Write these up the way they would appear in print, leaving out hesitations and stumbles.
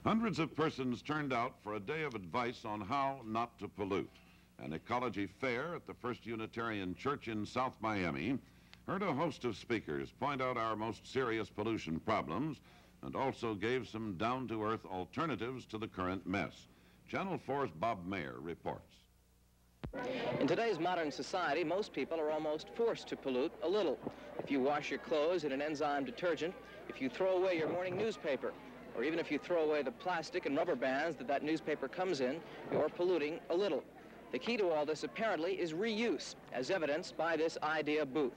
Hundreds of persons turned out for a day of advice on how not to pollute. An ecology fair at the First Unitarian Church in South Miami heard a host of speakers point out our most serious pollution problems and also gave some down-to-earth alternatives to the current mess. Channel 4's Bob Mayer reports. In today's modern society, most people are almost forced to pollute a little. If you wash your clothes in an enzyme detergent, if you throw away your morning newspaper, or even if you throw away the plastic and rubber bands that newspaper comes in, you're polluting a little. The key to all this, apparently, is reuse, as evidenced by this idea booth.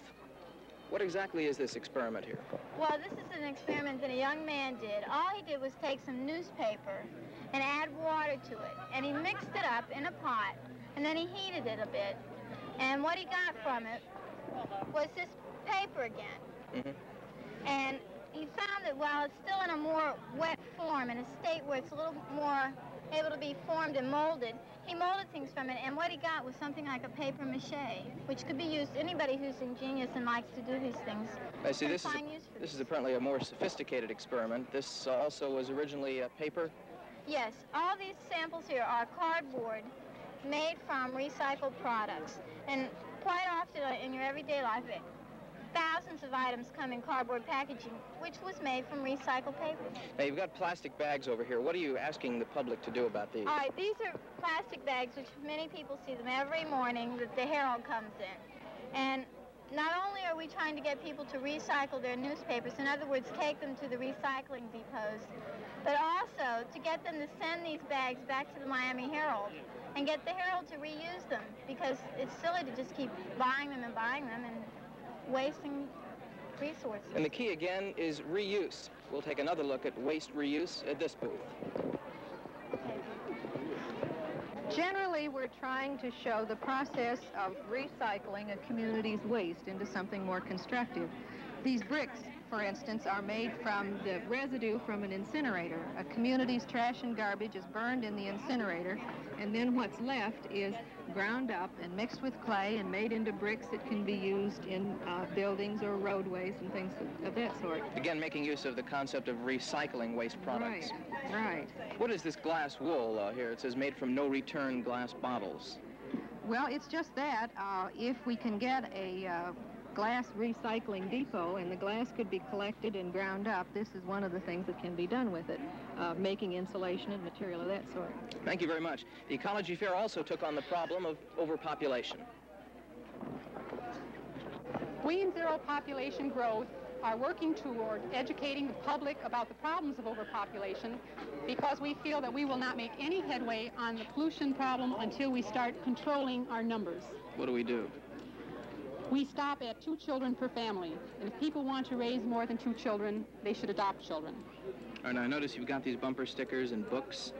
What exactly is this experiment here? Well, this is an experiment that a young man did. All he did was take some newspaper and add water to it, and he mixed it up in a pot, and then he heated it a bit. And what he got from it was this paper again. And he found that while it's still in a more wet form, in a state where it's a little more able to be formed and molded, he molded things from it, and what he got was something like a paper mache, which could be used, anybody who's ingenious and likes to do these things. I see, this is apparently a more sophisticated experiment. This also was originally paper? Yes, all these samples here are cardboard made from recycled products, and quite often in your everyday life, thousands of items come in cardboard packaging, which was made from recycled paper. Now, you've got plastic bags over here. What are you asking the public to do about these? All right, these are plastic bags, which many people see them every morning that the Herald comes in. And not only are we trying to get people to recycle their newspapers, in other words, take them to the recycling depots, but also to get them to send these bags back to the Miami Herald and get the Herald to reuse them, because it's silly to just keep buying them and wasting resources. And the key again is reuse. We'll take another look at waste reuse at this booth. Generally, we're trying to show the process of recycling a community's waste into something more constructive. These bricks, for instance, are made from the residue from an incinerator. A community's trash and garbage is burned in the incinerator, and then what's left is ground up and mixed with clay and made into bricks that can be used in buildings or roadways and things of that sort. Again, making use of the concept of recycling waste products. Right. What is this glass wool here? It says made from no-return glass bottles. Well, it's just that. If we can get a glass recycling depot and the glass could be collected and ground up, this is one of the things that can be done with it, making insulation and material of that sort. Thank you very much. The Ecology Fair also took on the problem of overpopulation. We in Zero Population Growth are working toward educating the public about the problems of overpopulation, because we feel that we will not make any headway on the pollution problem until we start controlling our numbers. What do we do? We stop at 2 children per family, and if people want to raise more than 2 children, they should adopt children. All right, now I notice you've got these bumper stickers and books.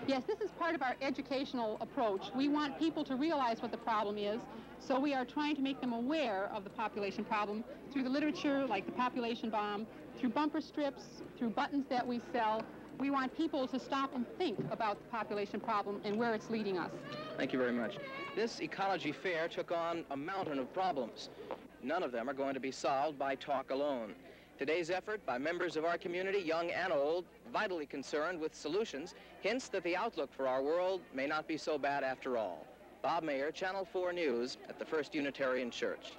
Yes, this is part of our educational approach. We want people to realize what the problem is, so we are trying to make them aware of the population problem through the literature, like the population bomb, through bumper strips, through buttons that we sell. We want people to stop and think about the population problem and where it's leading us. Thank you very much. This Ecology Fair took on a mountain of problems. None of them are going to be solved by talk alone. Today's effort by members of our community, young and old, vitally concerned with solutions, hints that the outlook for our world may not be so bad after all. Bob Mayer, Channel 4 News at the First Unitarian Church.